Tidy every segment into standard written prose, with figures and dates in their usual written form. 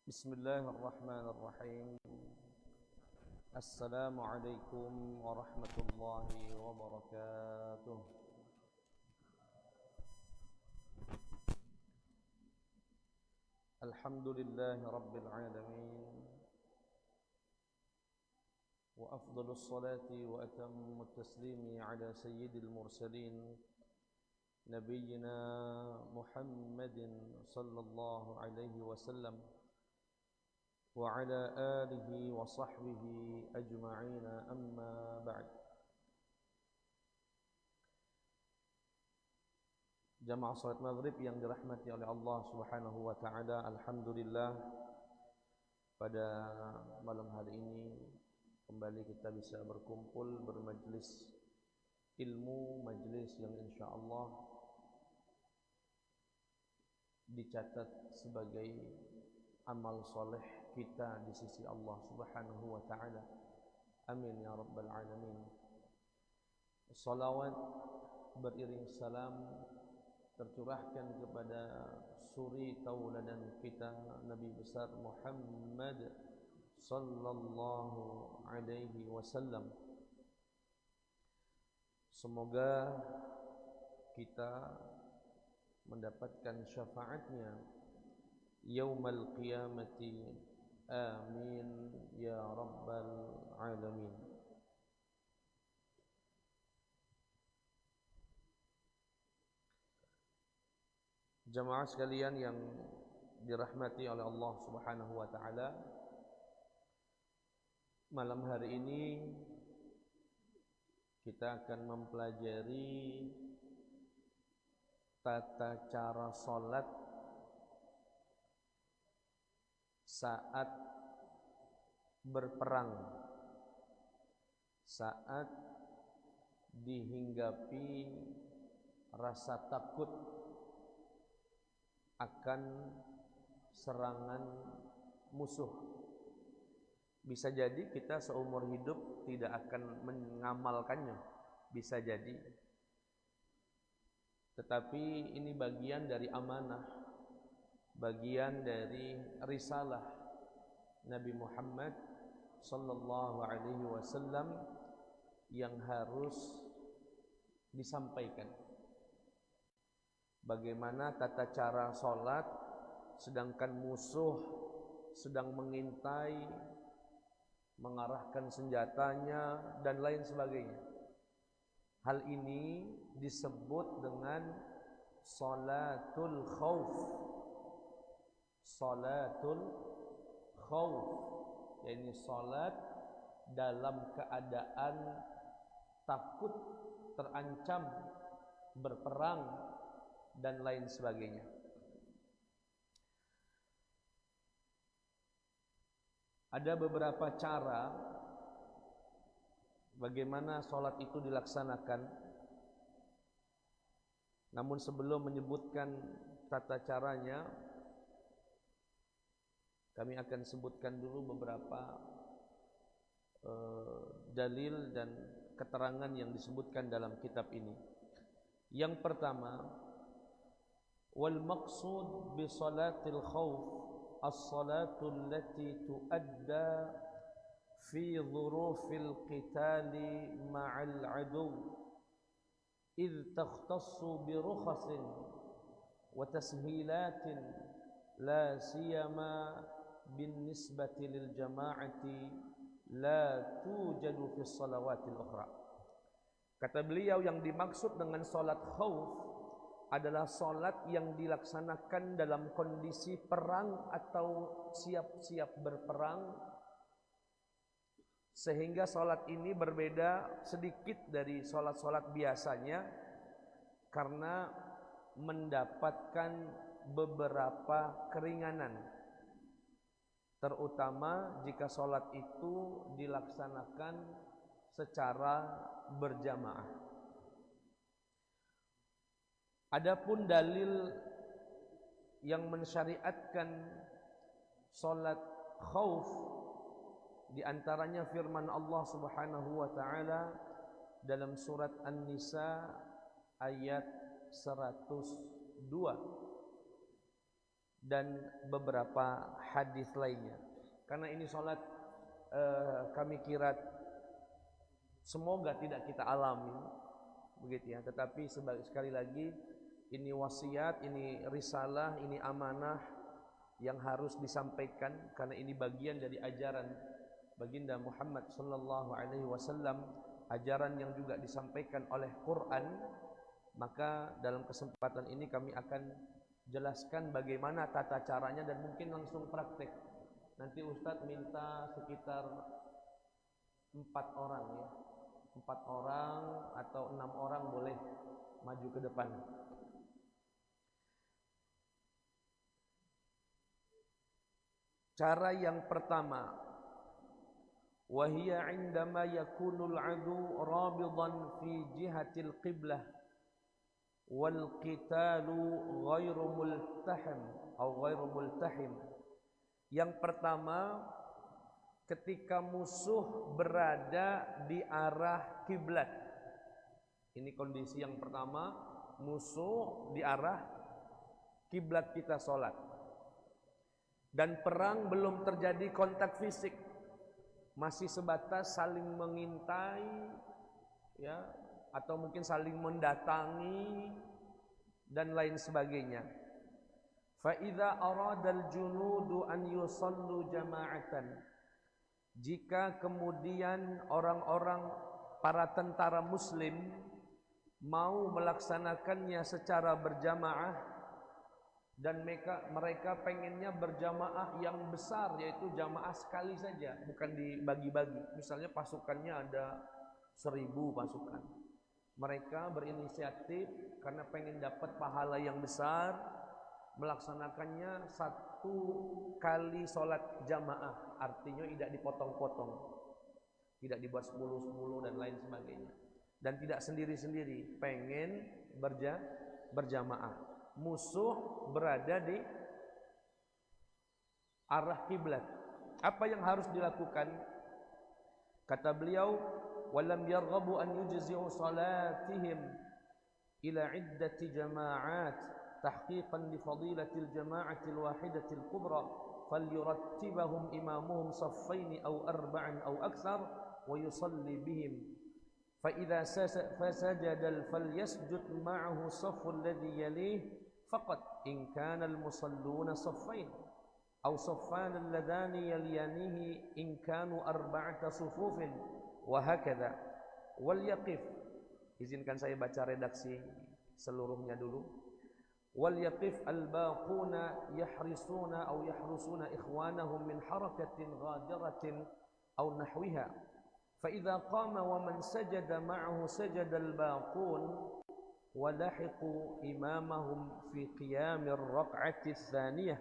Bismillahirrahmanirrahim. Assalamualaikum warahmatullahi wabarakatuh. Alhamdulillahi rabbil alamin. Wa afdalus salati wa atammut taslimi ala sayyidil mursalin nabiyyina Muhammadin sallallahu alaihi wasallam wa ala alihi wa sahbihi ajma'ina amma ba'd. Jamaah salat maghrib yang dirahmati oleh Allah Subhanahu wa taala, alhamdulillah pada malam hari ini kembali kita bisa berkumpul bermajlis ilmu, majlis yang insyaallah dicatat sebagai amal soleh kita di sisi Allah Subhanahu wa taala. Amin ya rabbal alamin. Salawat beriring salam tercurahkan kepada suri tauladan kita Nabi besar Muhammad sallallahu alaihi wasallam. Semoga kita mendapatkan syafaatnya yaumal qiyamati. Amin ya rabbal alamin. Jamaah sekalian yang dirahmati oleh Allah Subhanahu wa taala, malam hari ini kita akan mempelajari tata cara salat saat berperang, saat dihinggapi rasa takut akan serangan musuh. Bisa jadi kita seumur hidup tidak akan mengamalkannya, bisa jadi. Tetapi ini bagian dari amanah, bagian dari risalah Nabi Muhammad sallallahu alaihi wasallam yang harus disampaikan. Bagaimana tata cara salat sedangkan musuh sedang mengintai, mengarahkan senjatanya dan lain sebagainya. Hal ini disebut dengan salatul khauf, salatul khauf, yakni salat dalam keadaan takut, terancam, berperang dan lain sebagainya. Ada beberapa cara bagaimana salat itu dilaksanakan. Namun sebelum menyebutkan tata caranya, kami akan sebutkan dulu beberapa dalil dan keterangan yang disebutkan dalam kitab ini. Yang pertama, wal maqsud bi salatil khauf as-salatu allati tuadda fi dhurufil qitali ma'al adu idh takhtassu bi rukhasin wa tashilatin la siyama bin nisbati lil jama'ati la tujadu fi shalawatil ukhra. Kata beliau, yang dimaksud dengan salat khauf adalah salat yang dilaksanakan dalam kondisi perang atau siap-siap berperang, sehingga salat ini berbeda sedikit dari salat-salat biasanya karena mendapatkan beberapa keringanan, terutama jika salat itu dilaksanakan secara berjamaah. Adapun dalil yang mensyariatkan salat khauf, di antaranya firman Allah Subhanahu wa taala dalam surat An-Nisa ayat 102 dan beberapa hadis lainnya. Karena ini salat kami kira semoga tidak kita alami begitu ya, tetapi sekali lagi ini wasiat, ini risalah, ini amanah yang harus disampaikan karena ini bagian dari ajaran baginda Muhammad sallallahu alaihi wasallam, ajaran yang juga disampaikan oleh Quran. Maka dalam kesempatan ini kami akan jelaskan bagaimana tata caranya dan mungkin langsung praktek. Nanti Ustadz minta sekitar 4 orang ya, 4 orang atau 6 orang boleh maju ke depan. Cara yang pertama, wahia indama yakunul adu rabidan fi jihatil qiblah wal qitalu ghairu multahim atau ghairu multahim. Yang pertama, ketika musuh berada di arah kiblat. Ini kondisi yang pertama, musuh di arah kiblat kita salat. Dan perang belum terjadi kontak fisik, masih sebatas saling mengintai ya, atau mungkin saling mendatangi dan lain sebagainya. Fa idza aradal junudu an yusallu jama'atan, jika kemudian orang-orang para tentara muslim mau melaksanakannya secara berjamaah, dan mereka pengennya berjamaah yang besar, yaitu jamaah sekali saja, bukan dibagi-bagi. Misalnya pasukannya ada 1000 pasukan, mereka berinisiatif karena pengen dapat pahala yang besar, melaksanakannya 1 kali sholat jamaah, artinya tidak dipotong-potong, tidak dibuat 10-10 dan lain sebagainya, dan tidak sendiri-sendiri, pengen berjamaah. Musuh berada di arah kiblat. Apa yang harus dilakukan? Kata beliau, walam yarghabu an yujzi'u salatihim ila iddati jama'at tahqiqan li fadilatil jama'ati al-wahidati al-kubra falyurattibahum imamuhum saffaini aw arba'an aw akthar wa yusalli bihim fa idza fasajada falyasjud ma'ahu saffu alladhi yalih faqat in kana al-musalluna saffain aw saffan alladhani yaliyanihi in kanu arba'ata sufufin wa hakadha wal yaqif. Izinkan saya baca redaksi seluruhnya dulu. وليقف الباقون يحرسون إخوانهم من حركة غادرة أو نحوها فإذا قام ومن سجد معه سجد الباقون ولحقوا إمامهم في قيام الركعة الثانية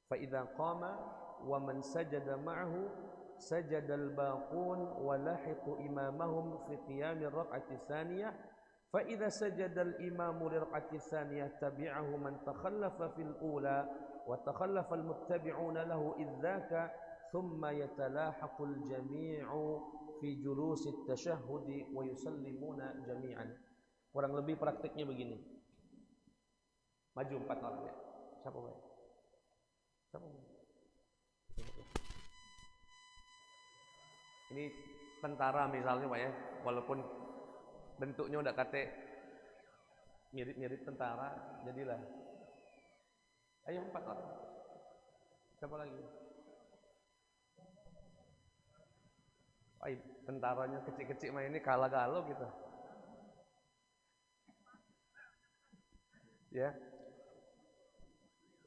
فإذا قام ومن سجد معه سجد الباقون ولحقوا إمامهم في قيام الركعة الثانية فإذا سجد الإمام للركعة الثانية تبعه من تخلف في الأولى وتخلف المتبعون له إذ ذاك ثم يتلاحق الجميع في جلوس التشهد ويسلمون جميعا. Kurang lebih praktiknya begini. Maju 4 orang ya. Siapa baik? Siapa baik? Ini tentara misalnya Pak ya, walaupun bentuknya udah kate mirip-mirip tentara, jadilah. Ayo 4 orang. Siapa lagi? Ay, tentaranya kecil-kecil main ini kalah galau gitu. Ya.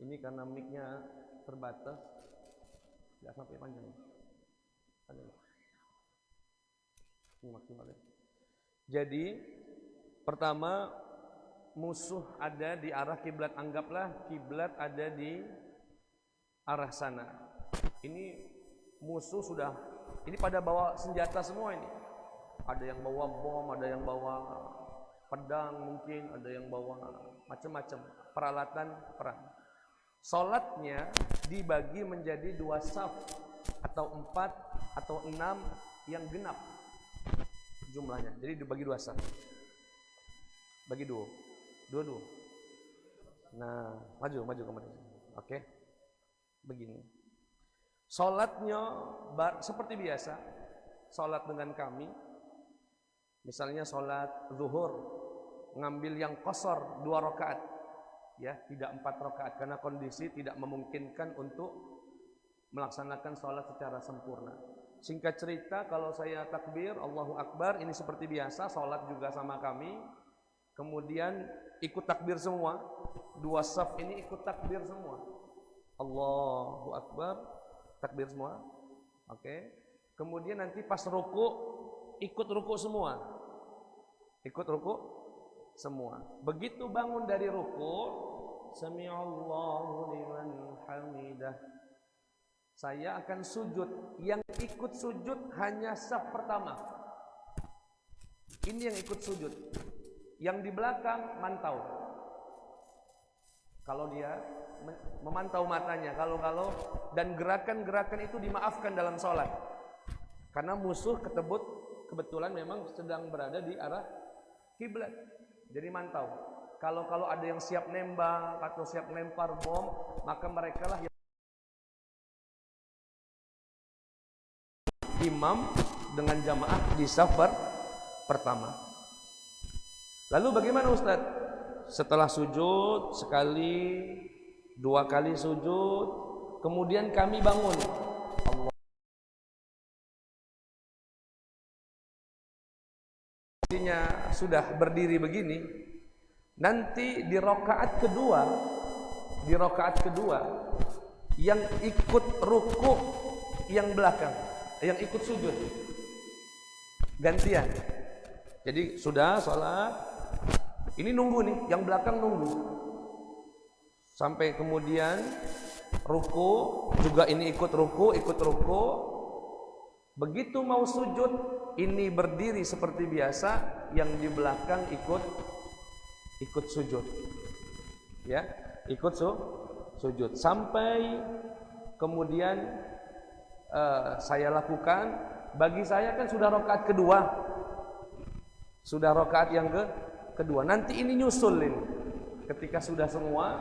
Ini karena mic-nya terbatas, nggak sampai panjang. Ini maksimal ya. Jadi pertama musuh ada di arah kiblat, anggaplah kiblat ada di arah sana. Ini musuh sudah, ini pada bawa senjata semua ini. Ada yang bawa bom, ada yang bawa pedang mungkin, ada yang bawa macam-macam peralatan perang. Salatnya dibagi menjadi 2 saf atau 4 atau 6 yang genap jumlahnya. Jadi dibagi 2 saf. Bagi 2. Nah, maju kembali. Oke. Begini. Salatnya seperti biasa. Salat dengan kami. Misalnya salat zuhur, ngambil yang qasar 2 rakaat. Ya, tidak 4 rakaat karena kondisi tidak memungkinkan untuk melaksanakan salat secara sempurna. Singkat cerita, kalau saya takbir Allahu Akbar, ini seperti biasa, salat juga sama kami. Kemudian ikut takbir semua. 2 saf ini ikut takbir semua. Allahu Akbar, takbir semua. Oke. Kemudian nanti pas ruku ikut ruku semua. Ikut ruku semua. Begitu bangun dari ruku, Sami'allahu liman hamidah. Saya akan sujud. Yang ikut sujud hanya saf pertama. Ini yang ikut sujud. Yang di belakang mantau. Kalau dia memantau matanya, kalau dan gerakan-gerakan itu dimaafkan dalam sholat. Karena musuh kebetulan memang sedang berada di arah kiblat. Jadi mantau. Kalau ada yang siap nembak atau siap lempar bom, maka mereka lah yang imam dengan jamaah di saf pertama. Lalu bagaimana Ustaz? Setelah sujud sekali, 2 kali sujud, kemudian kami bangun. Allah. Artinya sudah berdiri begini. Nanti di rakaat kedua yang ikut ruku yang belakang, yang ikut sujud gantian. Jadi sudah sholat, ini nunggu nih, yang belakang nunggu sampai kemudian ruku, juga ini ikut ruku. Begitu mau sujud, ini berdiri seperti biasa, yang di belakang ikut sujud. Ya, ikut sujud sampai kemudian saya lakukan. Bagi saya kan sudah rakaat kedua. Sudah rakaat yang kedua. Nanti ini nyusul ini. Ketika sudah semua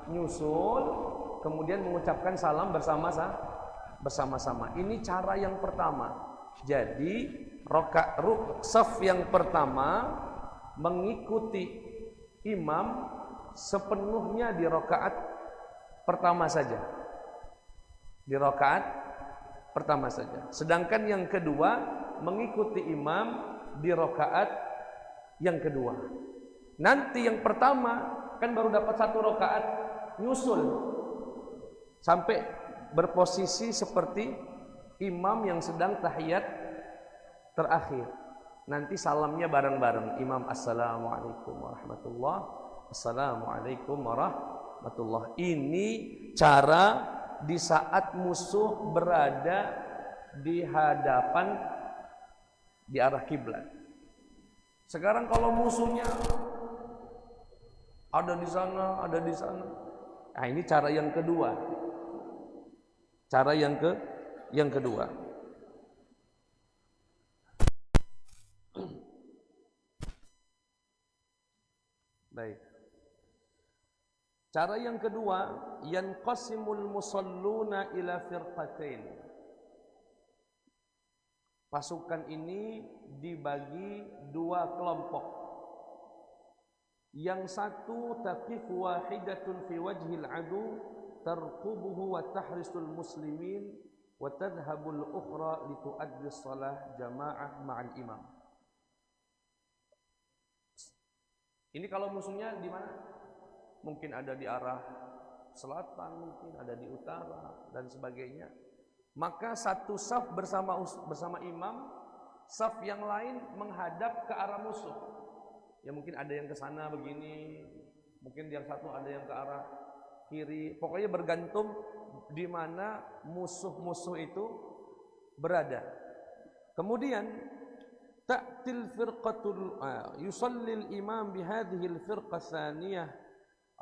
nyusul, kemudian mengucapkan salam bersama-sama. Ini cara yang pertama. Jadi saf yang pertama mengikuti imam sepenuhnya di rakaat pertama saja. Di rakaat pertama saja. Sedangkan yang kedua mengikuti imam di rakaat yang kedua. Nanti yang pertama kan baru dapat 1 rakaat, nyusul sampai berposisi seperti imam yang sedang tahiyat terakhir. Nanti salamnya bareng-bareng. Imam assalamualaikum warahmatullah, assalamualaikum warahmatullah. Ini cara di saat musuh berada di hadapan, di arah kiblat. Sekarang kalau musuhnya ada di sana, ada di sana. Nah, ini cara yang kedua. Cara yang kedua. Baik. Cara yang kedua, yanqasimul musalluna ila firqatain. Pasukan ini dibagi 2 kelompok. Yang satu taqif wahidatun fi wajhil adu tarqubuhu wa tahrisul muslimin wa tadhhabul ukhra lituaddi shalah jamaah ma'al imam. Ini kalau musuhnya di mana? Mungkin ada di arah selatan, mungkin ada di utara dan sebagainya. Maka satu saf bersama imam, saf yang lain menghadap ke arah musuh. Ya mungkin ada yang ke sana begini, mungkin yang satu ada yang ke arah kiri. Pokoknya bergantung di mana musuh-musuh itu berada. Kemudian ta'til firqatul yusallil imam bihadhil firqah tsaniyah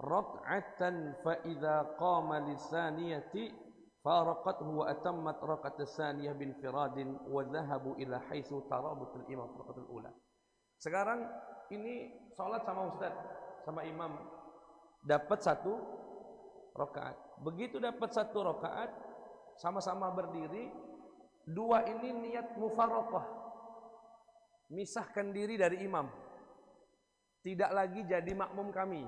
rak'atan fa idza qama lisaniyati faraqathu wa atammat rak'at tsaniyah bin firadin wa dhahabu ila haitsu tarabutul imam firqatul ula. Sekarang ini salat sama ustaz, sama imam, dapat 1 rakaat. Begitu dapat 1 rakaat, sama-sama berdiri, 2 ini niat mufaraqah, misahkan diri dari imam, tidak lagi jadi makmum kami.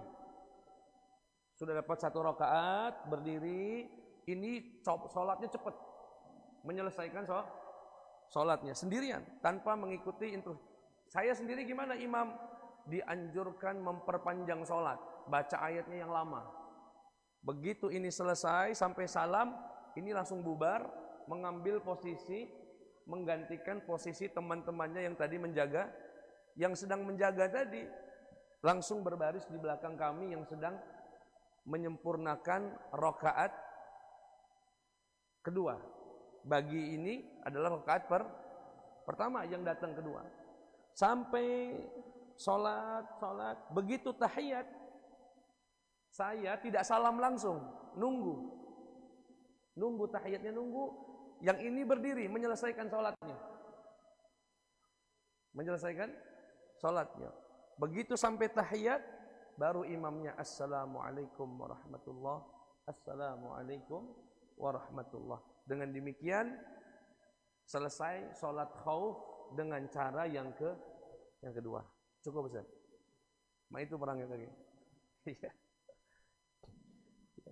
Sudah dapat 1 rakaat, berdiri, ini sholatnya cepat, menyelesaikan sholatnya sendirian tanpa mengikuti instruksi. Saya sendiri gimana imam? Dianjurkan memperpanjang sholat, baca ayatnya yang lama. Begitu ini selesai sampai salam, ini langsung bubar, mengambil posisi, menggantikan posisi teman-temannya yang tadi menjaga, yang sedang menjaga tadi, langsung berbaris di belakang kami yang sedang menyempurnakan rakaat kedua. Bagi ini adalah rakaat pertama yang datang kedua. Sampai sholat, begitu tahiyat, saya tidak salam langsung, nunggu tahiyatnya, nunggu yang ini berdiri menyelesaikan sholatnya. Begitu sampai tahiyat, baru imamnya assalamualaikum warahmatullah, assalamualaikum warahmatullah. Dengan demikian selesai sholat khauf dengan cara yang kedua. Cukup Ustaz. Itu perangnya lagi.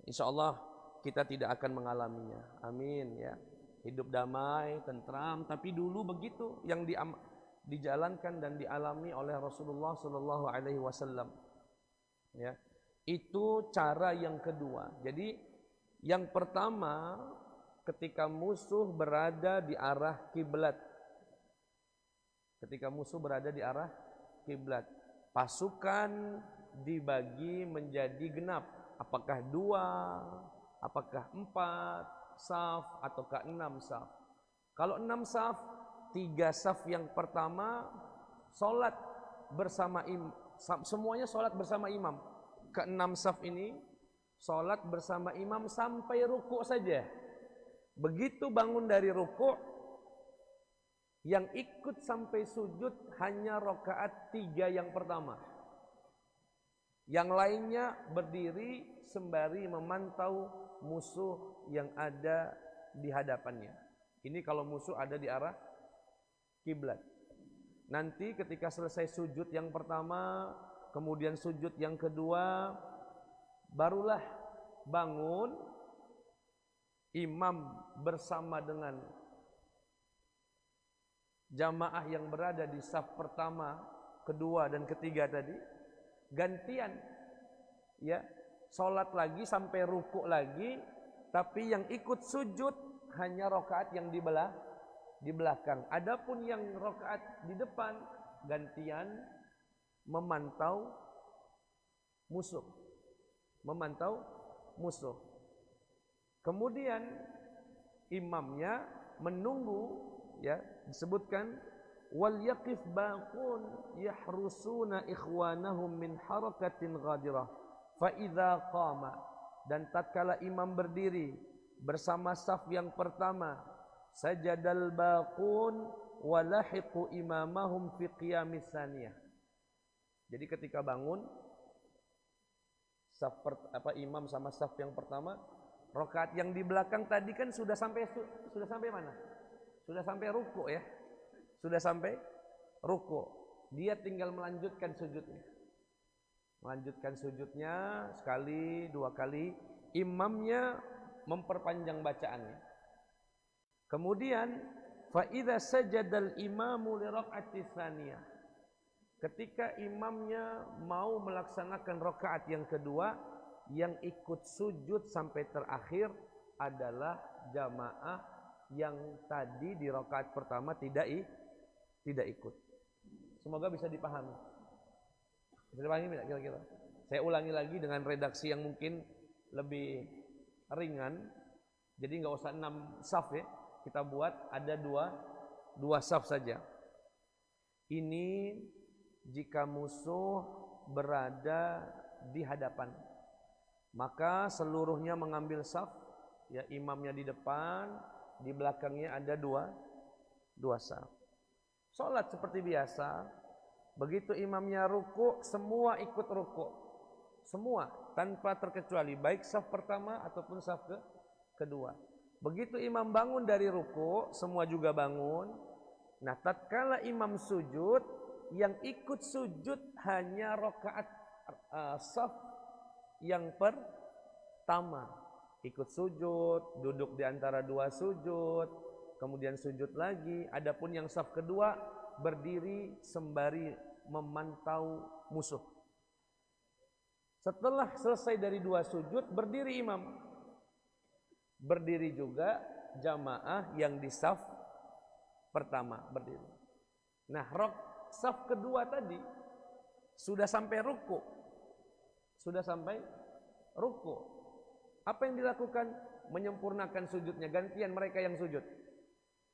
Insyaallah kita tidak akan mengalaminya. Amin ya. Hidup damai, tentram, tapi dulu begitu yang dijalankan dan dialami oleh Rasulullah sallallahu alaihi wasallam. Ya. Itu cara yang kedua. Jadi yang pertama ketika musuh berada di arah kiblat. Ketika musuh berada di arah kiblat, pasukan dibagi menjadi genap. Apakah 2, apakah 4 saf, ataukah 6 saf. Kalau 6 saf, 3 saf yang pertama sholat bersama imam, semuanya sholat bersama imam. Ke-6 saf ini sholat bersama imam sampai ruku' saja. Begitu bangun dari ruku', yang ikut sampai sujud hanya rakaat 3 yang pertama. Yang lainnya berdiri sembari memantau musuh yang ada di hadapannya. Ini kalau musuh ada di arah kiblat. Nanti ketika selesai sujud yang pertama, kemudian sujud yang kedua, barulah bangun imam bersama dengan jamaah yang berada di saf pertama, kedua dan ketiga tadi, gantian ya, sholat lagi sampai ruku lagi, tapi yang ikut sujud hanya rakaat yang di belakang. Adapun yang rakaat di depan gantian memantau musuh. Kemudian imamnya menunggu, ya, disebutkan wal yaqif baqun yahrusuna ikhwanahum min harakatin ghadirah fa idza qama, dan tatkala imam berdiri bersama saf yang pertama, sajadal baqun wa lahiqu imamahum fi qiyamis tsaniyah. Jadi ketika bangun imam sama saf yang pertama, rakaat yang di belakang tadi kan sudah sampai mana? Sudah sampai ruku, ya. Sudah sampai ruku. Dia tinggal melanjutkan sujudnya sekali, dua kali. Imamnya memperpanjang bacaannya. Kemudian fa idza sajadal imamu li raq'ati tsaniyah. Ketika imamnya mau melaksanakan rakaat yang kedua, yang ikut sujud sampai terakhir adalah jamaah yang tadi di rakaat pertama tidak ikut. Semoga bisa dipahami. Bisa dipahami tidak kira-kira? Saya ulangi lagi dengan redaksi yang mungkin lebih ringan. Jadi nggak usah 6 saf, ya. Kita buat ada dua saf saja. Ini jika musuh berada di hadapan, maka seluruhnya mengambil saf, ya, imamnya di depan, di belakangnya ada dua saf. Salat seperti biasa. Begitu imamnya ruku, semua ikut ruku. Semua tanpa terkecuali, baik saf pertama ataupun saf kedua. Begitu imam bangun dari ruku, semua juga bangun. Nah, tatkala imam sujud, yang ikut sujud hanya rakaat saf yang pertama. Ikut sujud, duduk di antara dua sujud, kemudian sujud lagi. Adapun yang saf kedua berdiri sembari memantau musuh. Setelah selesai dari dua sujud, berdiri imam. Berdiri juga jamaah yang di saf pertama berdiri. Nah, saf kedua tadi sudah sampai ruku. Apa yang dilakukan? Menyempurnakan sujudnya, gantian mereka yang sujud.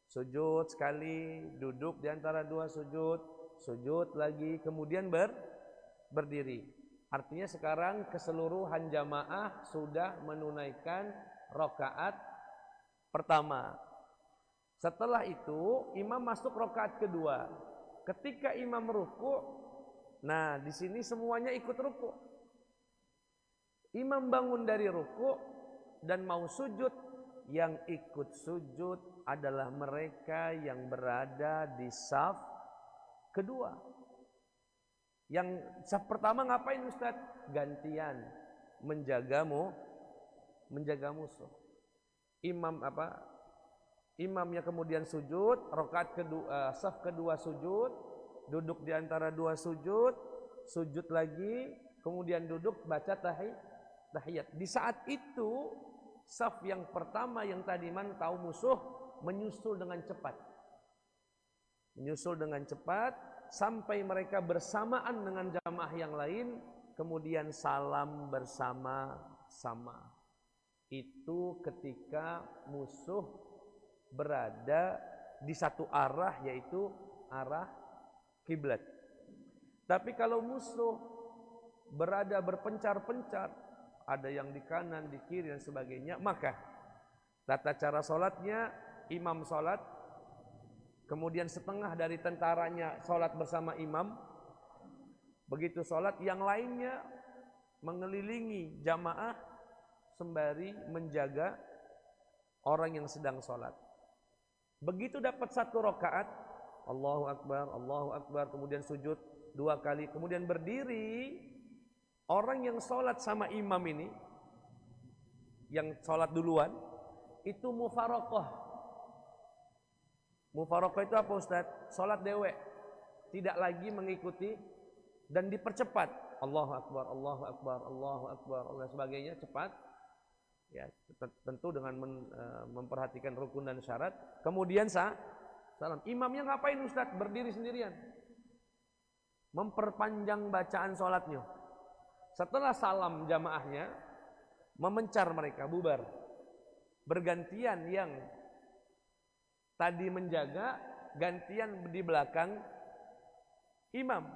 Sujud sekali, duduk di antara dua sujud lagi, kemudian berdiri. Artinya sekarang keseluruhan jamaah sudah menunaikan rakaat pertama. Setelah itu imam masuk rakaat kedua. Ketika imam ruku, nah di sini semuanya ikut ruku. Imam bangun dari ruku dan mau sujud, yang ikut sujud adalah mereka yang berada di saf kedua. Yang saf pertama ngapain Ustaz? Gantian menjaga musuh. Imamnya kemudian sujud, rakaat kedua, saf kedua sujud, duduk di antara dua sujud lagi, kemudian duduk baca tahiyat. Di saat itu saf yang pertama yang tadi mantau musuh menyusul dengan cepat sampai mereka bersamaan dengan jamaah yang lain, kemudian salam bersama-sama. Itu ketika musuh berada di satu arah, yaitu arah kiblat. Tapi kalau musuh berada berpencar-pencar, ada yang di kanan, di kiri dan sebagainya, maka tata cara salatnya, imam salat, kemudian setengah dari tentaranya salat bersama imam. Begitu salat, yang lainnya mengelilingi jamaah sembari menjaga orang yang sedang salat. Begitu dapat satu rakaat, Allahu Akbar, kemudian sujud 2 kali, kemudian berdiri. Orang yang sholat sama imam ini, yang sholat duluan, itu mufarokoh. Mufarokoh itu apa Ustaz? Sholat dewe, tidak lagi mengikuti dan dipercepat. Allahu Akbar, Allahu Akbar, Allahu Akbar, dan sebagainya cepat. Ya, tentu dengan memperhatikan rukun dan syarat. Kemudian salam. Imamnya ngapain Ustaz? Berdiri sendirian. Memperpanjang bacaan sholatnya. Setelah salam jamaahnya, memencar mereka, bubar. Bergantian yang tadi menjaga, gantian di belakang imam.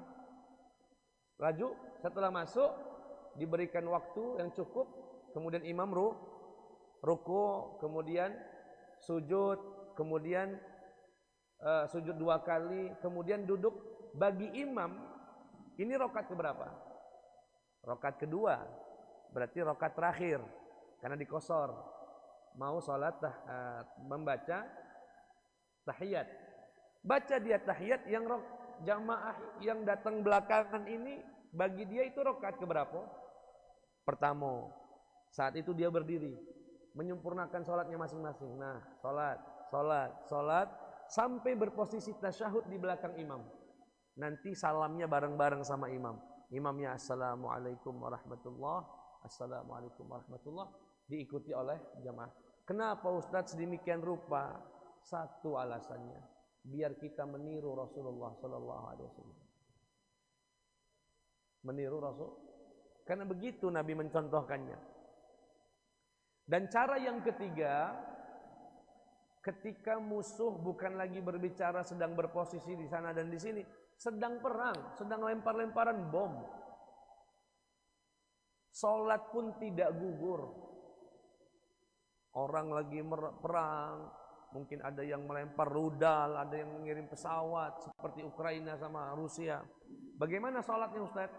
Laju, setelah masuk, diberikan waktu yang cukup, kemudian imam ruku, kemudian sujud, kemudian sujud 2 kali, kemudian duduk. Bagi imam, ini rokat keberapa? Rokat kedua, berarti rokat terakhir, karena dikosor. Mau sholat membaca tahiyat. Baca dia tahiyat, yang jamaah yang datang belakangan ini, bagi dia itu rokat keberapa? Pertama. Saat itu dia berdiri, menyempurnakan sholatnya masing-masing. Nah, sholat, sampai berposisi tasyahud di belakang imam. Nanti salamnya bareng-bareng sama imam. Imamnya assalamualaikum warahmatullah, assalamualaikum warahmatullah, diikuti oleh jamaah. Kenapa Ustaz sedemikian rupa? Satu alasannya, biar kita meniru Rasulullah sallallahu alaihi wasallam. Meniru Rasul. Karena begitu Nabi mencontohkannya. Dan cara yang ketiga, ketika musuh bukan lagi berbicara sedang berposisi di sana dan di sini, sedang perang, sedang lempar-lemparan bom. Salat pun tidak gugur. Orang lagi perang, mungkin ada yang melempar rudal, ada yang mengirim pesawat seperti Ukraina sama Rusia. Bagaimana salatnya Ustaz?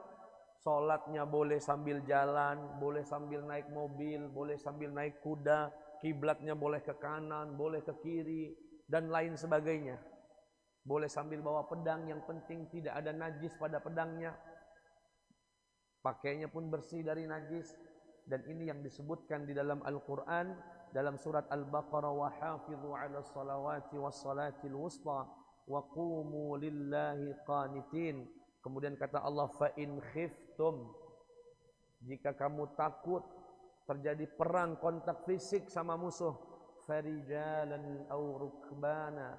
Salatnya boleh sambil jalan, boleh sambil naik mobil, boleh sambil naik kuda, kiblatnya boleh ke kanan, boleh ke kiri, dan lain sebagainya. Boleh sambil bawa pedang, yang penting tidak ada najis pada pedangnya. Pakainya pun bersih dari najis. Dan ini yang disebutkan di dalam Al-Quran, dalam surat Al-Baqarah, wa hafidhu ala salawati was salatil wusta wa qumu lillahi qanitin. Kemudian kata Allah, fa in khiftum, jika kamu takut terjadi perang kontak fisik sama musuh, farijalan aw rukbana,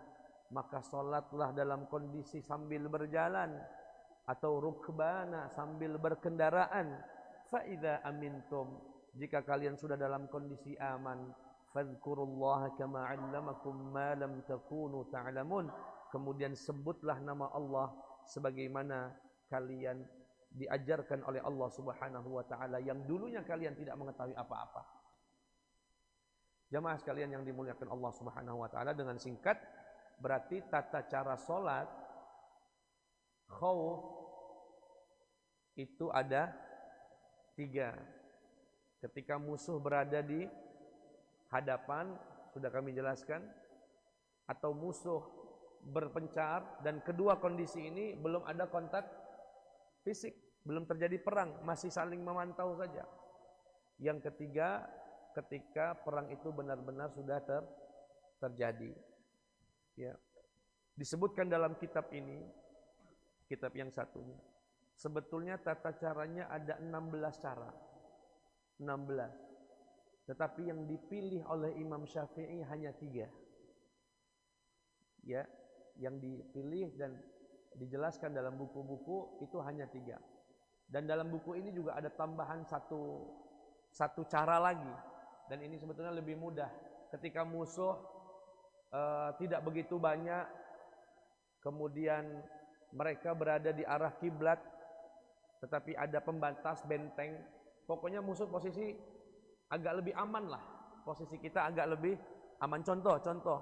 maka salatlah dalam kondisi sambil berjalan, atau rukbana, sambil berkendaraan. Fa idza amintum, jika kalian sudah dalam kondisi aman, fadhkurullaha kama 'allamakum ma lam takunu ta'lamun, kemudian sebutlah nama Allah sebagaimana kalian diajarkan oleh Allah Subhanahu wa taala, yang dulunya kalian tidak mengetahui apa-apa. Jamaah sekalian yang dimuliakan Allah Subhanahu wa taala, dengan singkat berarti tata cara salat khauf itu ada 3. Ketika musuh berada di hadapan, sudah kami jelaskan, atau musuh berpencar, dan kedua kondisi ini belum ada kontak fisik, belum terjadi perang, masih saling memantau saja. Yang ketiga, ketika perang itu benar-benar sudah terjadi. Ya. Disebutkan dalam kitab ini, kitab yang satunya, sebetulnya tata caranya ada 16 cara. 16. Tetapi yang dipilih oleh Imam Syafi'i hanya 3. Ya, yang dipilih dan dijelaskan dalam buku-buku itu hanya 3. Dan dalam buku ini juga ada tambahan satu cara lagi. Dan ini sebetulnya lebih mudah. Ketika musuh tidak begitu banyak, kemudian mereka berada di arah kiblat, tetapi ada pembatas benteng. Pokoknya musuh posisi agak lebih aman lah. Posisi kita agak lebih aman. Contoh,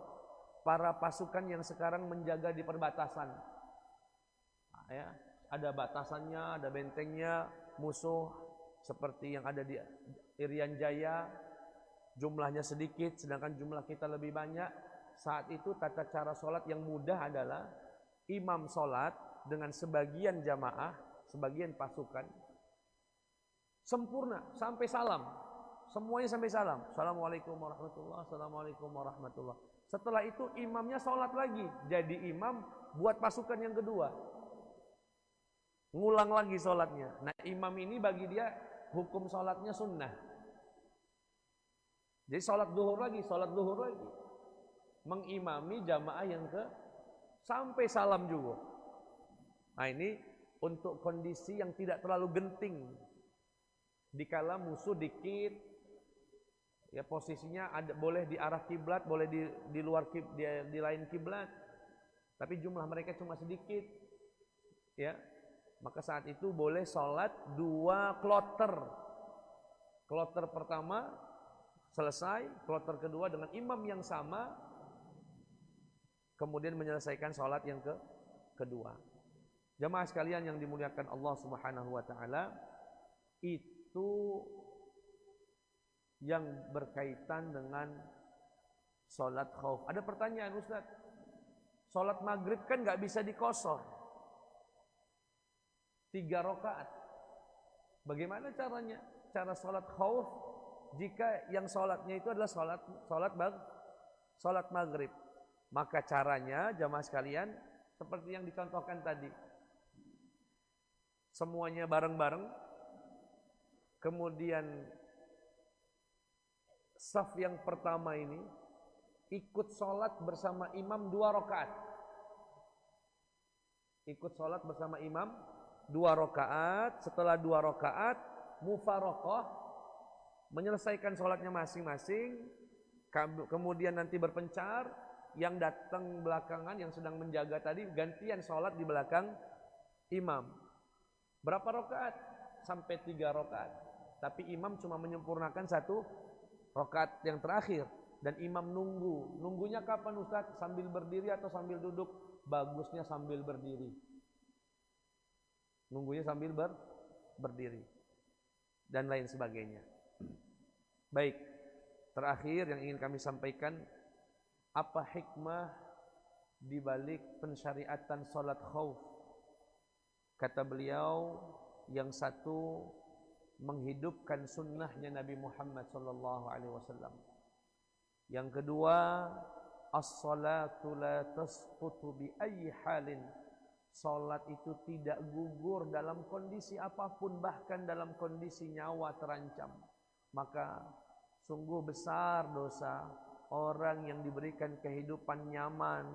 para pasukan yang sekarang menjaga di perbatasan. Nah, ya, ada batasannya, ada bentengnya. Musuh seperti yang ada di Irian Jaya, jumlahnya sedikit, sedangkan jumlah kita lebih banyak. Saat itu tata cara sholat yang mudah adalah imam sholat dengan sebagian jamaah, sebagian pasukan, sempurna sampai salam. Semuanya sampai salam. Assalamualaikum warahmatullah, assalamualaikum warahmatullah. Setelah itu imamnya sholat lagi, jadi imam buat pasukan yang kedua. ngulang lagi sholatnya. Nah imam ini bagi dia hukum sholatnya sunnah. Jadi sholat zuhur lagi, mengimami jamaah yang sampai salam juga. Nah ini untuk kondisi yang tidak terlalu genting, dikala musuh dikit, ya posisinya ada, boleh di arah kiblat, boleh di luar di lain kiblat, tapi jumlah mereka cuma sedikit, ya. Maka saat itu boleh sholat 2 kloter. Kloter pertama selesai, kloter kedua dengan imam yang sama, kemudian menyelesaikan sholat yang kedua. Jamaah sekalian yang dimuliakan Allah Subhanahu wa taala, itu yang berkaitan dengan sholat khauf. Ada pertanyaan, Ustaz, sholat maghrib kan gak bisa dikosor 3 rakaat. Bagaimana caranya? Cara sholat khauf jika yang sholatnya itu adalah sholat maghrib. Maka caranya jamaah sekalian seperti yang dicontohkan tadi. Semuanya bareng-bareng. Kemudian saf yang pertama ini ikut sholat bersama imam 2 rakaat. Ikut sholat bersama imam 2 rakaat. Setelah 2 rakaat mufaraqah, menyelesaikan sholatnya masing-masing. Kemudian nanti berpencar, yang datang belakangan, yang sedang menjaga tadi gantian sholat di belakang imam. Berapa rakaat? Sampai 3 rakaat. Tapi imam cuma menyempurnakan 1 rakaat yang terakhir. Dan imam nunggunya kapan, Ustaz? Sambil berdiri atau sambil duduk? Bagusnya sambil berdiri. Nunggunya sambil berdiri dan lain sebagainya. Baik, terakhir yang ingin kami sampaikan, apa hikmah di balik pensyariatan salat khauf? Kata beliau, yang satu menghidupkan sunnahnya Nabi Muhammad sallallahu alaihi wasallam. Yang kedua, as-salatu la tasqutu bi ayyi halin. Salat itu tidak gugur dalam kondisi apapun, bahkan dalam kondisi nyawa terancam. Maka sungguh besar dosa orang yang diberikan kehidupan nyaman,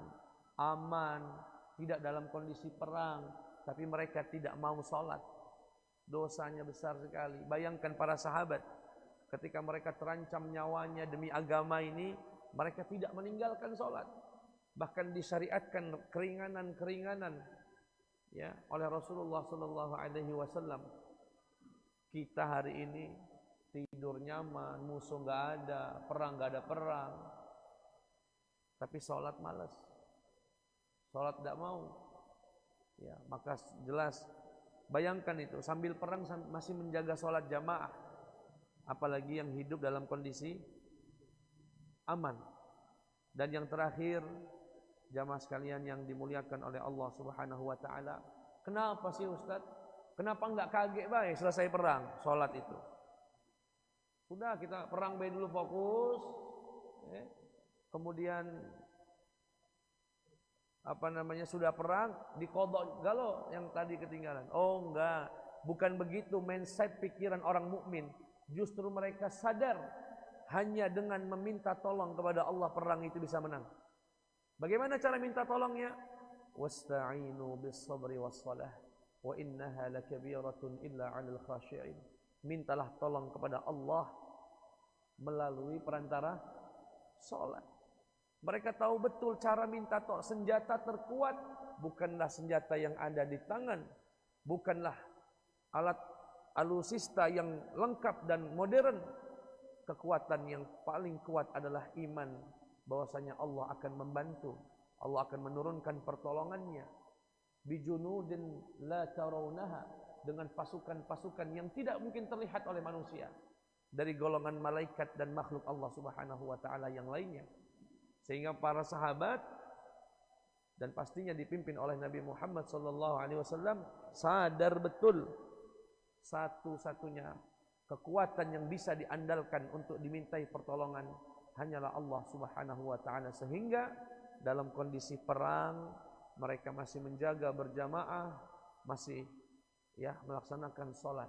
aman, tidak dalam kondisi perang, tapi mereka tidak mau salat. Dosanya besar sekali. Bayangkan para sahabat ketika mereka terancam nyawanya demi agama ini, mereka tidak meninggalkan salat. Bahkan disyariatkan keringanan-keringanan ya oleh Rasulullah sallallahu alaihi wasallam. Kita hari ini tidur nyaman, musuh enggak ada, perang enggak ada perang. Tapi salat malas. Salat enggak mau. Ya, maka jelas bayangkan itu, sambil perang masih menjaga salat jamaah. Apalagi yang hidup dalam kondisi aman. Dan yang terakhir, jamaah sekalian yang dimuliakan oleh Allah Subhanahu wa taala, kenapa sih Ustaz? Kenapa enggak kaget baik selesai perang salat itu? Sudah kita perang baik dulu fokus, kemudian sudah perang diqadha galau yang tadi ketinggalan. Oh enggak, bukan begitu mindset pikiran orang mukmin. Justru mereka sadar hanya dengan meminta tolong kepada Allah perang itu bisa menang. Bagaimana cara minta tolongnya? Wasta'inu bis-sabri was-salah wa innaha lakabiratun illa 'alal khashi'in. Mintalah tolong kepada Allah melalui perantara salat. Mereka tahu betul cara minta tolong. Senjata terkuat bukanlah senjata yang ada di tangan, bukanlah alat alusista yang lengkap dan modern. Kekuatan yang paling kuat adalah iman bahwasanya Allah akan membantu, Allah akan menurunkan pertolongannya. Bijunudin la tarawnaha, dengan pasukan-pasukan yang tidak mungkin terlihat oleh manusia, dari golongan malaikat dan makhluk Allah Subhanahu wa taala yang lainnya. Sehingga para sahabat dan pastinya dipimpin oleh Nabi Muhammad sallallahu alaihi wasallam sadar betul satu-satunya kekuatan yang bisa diandalkan untuk dimintai pertolongan hanyalah Allah Subhanahu wa taala. Sehingga dalam kondisi perang mereka masih menjaga berjamaah, masih ya melaksanakan sholat.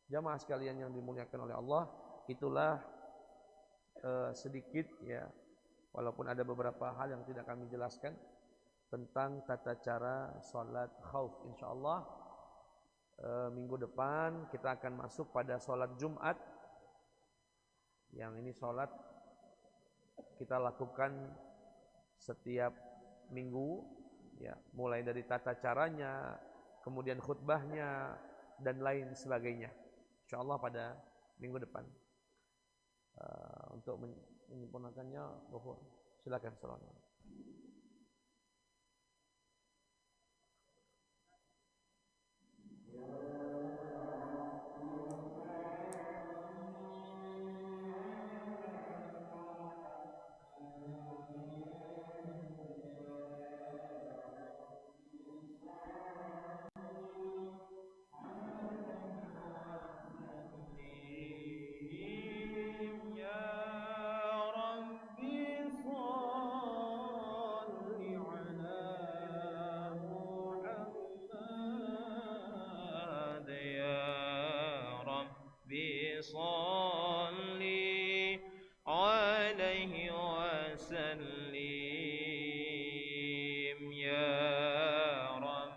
Jamaah sekalian yang dimuliakan oleh Allah, itulah sedikit ya, walaupun ada beberapa hal yang tidak kami jelaskan tentang tata cara sholat khauf. Insyaallah minggu depan kita akan masuk pada sholat Jumat. Yang ini sholat kita lakukan setiap minggu ya, mulai dari tata caranya, kemudian khutbahnya dan lain sebagainya. Insyaallah pada minggu depan. Untuk menyempurnakannya, silakan salawat. صل